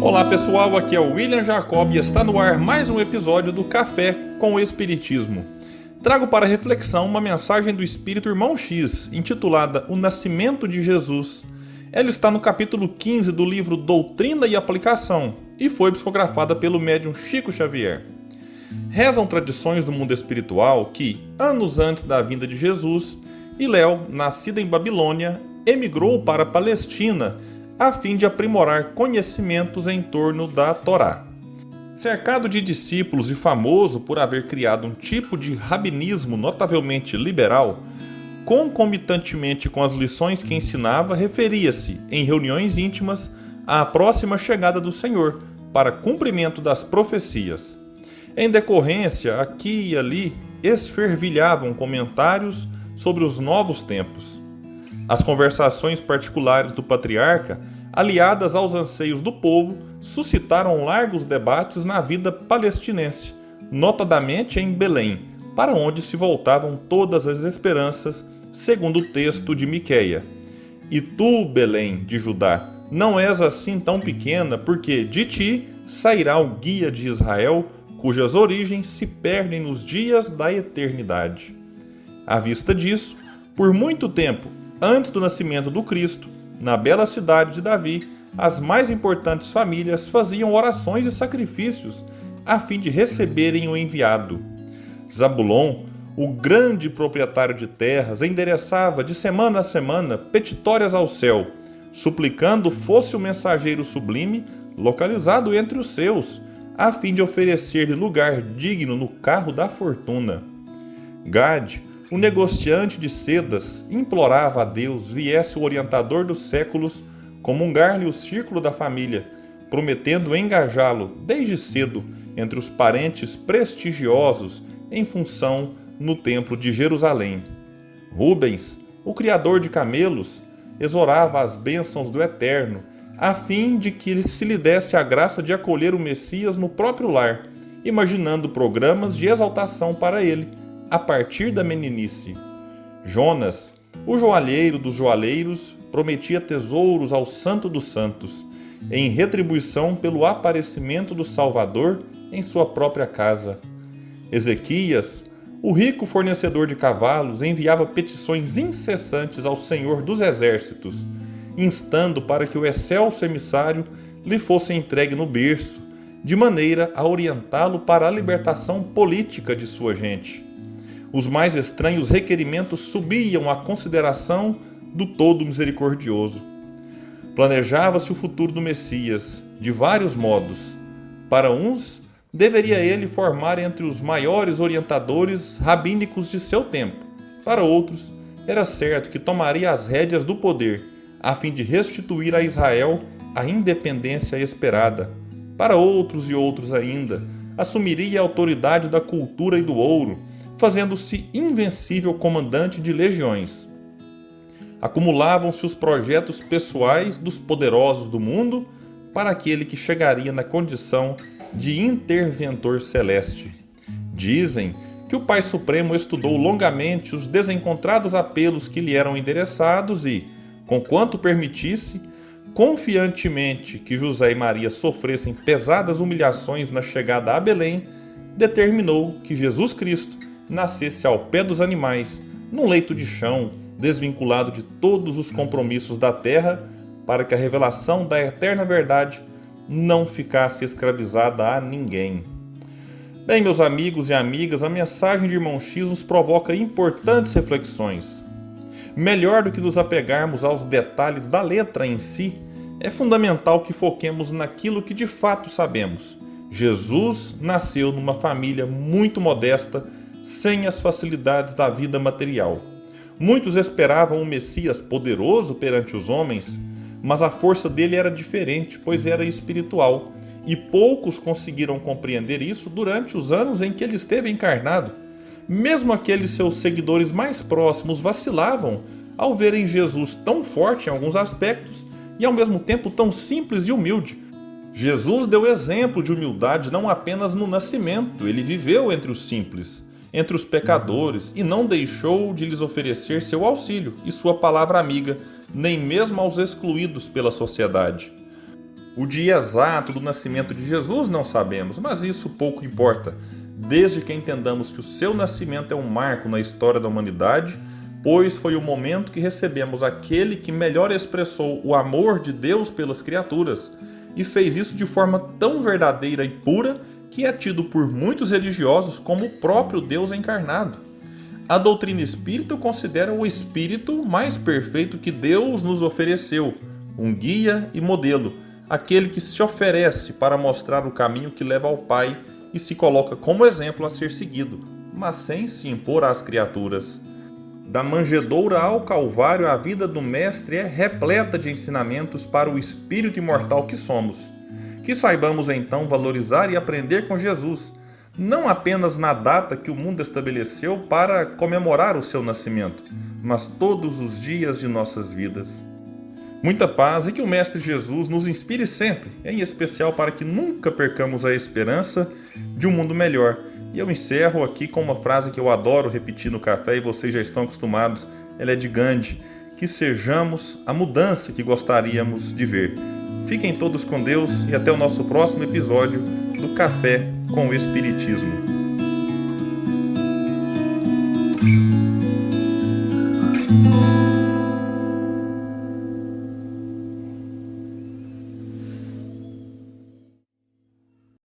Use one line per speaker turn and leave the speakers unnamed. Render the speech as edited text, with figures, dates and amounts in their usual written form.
Olá pessoal, aqui é o William Jacob e está no ar mais um episódio do Café com o Espiritismo. Trago para reflexão uma mensagem do Espírito Irmão X, intitulada O Nascimento de Jesus. Ela está no capítulo 15 do livro Doutrina e Aplicação e foi psicografada pelo médium Chico Xavier. Rezam tradições do mundo espiritual que, anos antes da vinda de Jesus, Hilel, nascido em Babilônia, emigrou para a Palestina a fim de aprimorar conhecimentos em torno da Torá. Cercado de discípulos e famoso por haver criado um tipo de rabinismo notavelmente liberal, concomitantemente com as lições que ensinava, referia-se, em reuniões íntimas, à próxima chegada do Senhor, para cumprimento das profecias. Em decorrência, aqui e ali, esfervilhavam comentários sobre os novos tempos. As conversações particulares do patriarca, aliadas aos anseios do povo, suscitaram largos debates na vida palestinense, notadamente em Belém, para onde se voltavam todas as esperanças, segundo o texto de Miquéia. E tu, Belém, de Judá, não és assim tão pequena, porque de ti sairá o guia de Israel, cujas origens se perdem nos dias da eternidade. À vista disso, por muito tempo, antes do nascimento do Cristo, na bela cidade de Davi, as mais importantes famílias faziam orações e sacrifícios a fim de receberem o enviado. Zabulon, o grande proprietário de terras, endereçava de semana a semana petitórias ao céu, suplicando fosse o mensageiro sublime localizado entre os seus, a fim de oferecer-lhe lugar digno no carro da fortuna. Gade, o negociante de sedas, implorava a Deus viesse o orientador dos séculos comungar-lhe o círculo da família, prometendo engajá-lo desde cedo entre os parentes prestigiosos em função no templo de Jerusalém. Rubens, o criador de camelos, exorava as bênçãos do Eterno, a fim de que se lhe desse a graça de acolher o Messias no próprio lar, imaginando programas de exaltação para ele, a partir da meninice. Jonas, o joalheiro dos joalheiros, prometia tesouros ao Santo dos Santos, em retribuição pelo aparecimento do Salvador em sua própria casa. Ezequias, o rico fornecedor de cavalos, enviava petições incessantes ao Senhor dos Exércitos, instando para que o excelso emissário lhe fosse entregue no berço, de maneira a orientá-lo para a libertação política de sua gente. Os mais estranhos requerimentos subiam à consideração do Todo Misericordioso. Planejava-se o futuro do Messias, de vários modos. Para uns, deveria ele formar entre os maiores orientadores rabínicos de seu tempo. Para outros, era certo que tomaria as rédeas do poder, a fim de restituir a Israel a independência esperada. Para outros e outros ainda, assumiria a autoridade da cultura e do ouro, fazendo-se invencível comandante de legiões. Acumulavam-se os projetos pessoais dos poderosos do mundo para aquele que chegaria na condição de interventor celeste. Dizem que o Pai Supremo estudou longamente os desencontrados apelos que lhe eram endereçados e, conquanto permitisse, confiantemente que José e Maria sofressem pesadas humilhações na chegada a Belém, determinou que Jesus Cristo nascesse ao pé dos animais, num leito de chão, desvinculado de todos os compromissos da terra, para que a revelação da eterna verdade não ficasse escravizada a ninguém. Bem, meus amigos e amigas, a mensagem de Irmão X nos provoca importantes reflexões. Melhor do que nos apegarmos aos detalhes da letra em si, é fundamental que foquemos naquilo que de fato sabemos. Jesus nasceu numa família muito modesta, sem as facilidades da vida material. Muitos esperavam um Messias poderoso perante os homens, mas a força dele era diferente, pois era espiritual, e poucos conseguiram compreender isso durante os anos em que ele esteve encarnado. Mesmo aqueles seus seguidores mais próximos vacilavam ao verem Jesus tão forte em alguns aspectos e ao mesmo tempo tão simples e humilde, Jesus deu exemplo de humildade não apenas no nascimento, ele viveu entre os simples, entre os pecadores, e não deixou de lhes oferecer seu auxílio e sua palavra amiga, nem mesmo aos excluídos pela sociedade. O dia exato do nascimento de Jesus não sabemos, mas isso pouco importa, desde que entendamos que o seu nascimento é um marco na história da humanidade, pois foi o momento que recebemos aquele que melhor expressou o amor de Deus pelas criaturas, e fez isso de forma tão verdadeira e pura que é tido por muitos religiosos como o próprio Deus encarnado. A doutrina espírita considera o espírito mais perfeito que Deus nos ofereceu, um guia e modelo, aquele que se oferece para mostrar o caminho que leva ao Pai e se coloca como exemplo a ser seguido, mas sem se impor às criaturas. Da manjedoura ao Calvário, a vida do Mestre é repleta de ensinamentos para o espírito imortal que somos. Que saibamos então valorizar e aprender com Jesus, não apenas na data que o mundo estabeleceu para comemorar o seu nascimento, mas todos os dias de nossas vidas. Muita paz e que o Mestre Jesus nos inspire sempre, em especial para que nunca percamos a esperança de um mundo melhor. E eu encerro aqui com uma frase que eu adoro repetir no café e vocês já estão acostumados. Ela é de Gandhi: que sejamos a mudança que gostaríamos de ver. Fiquem todos com Deus e até o nosso próximo episódio do Café com o Espiritismo.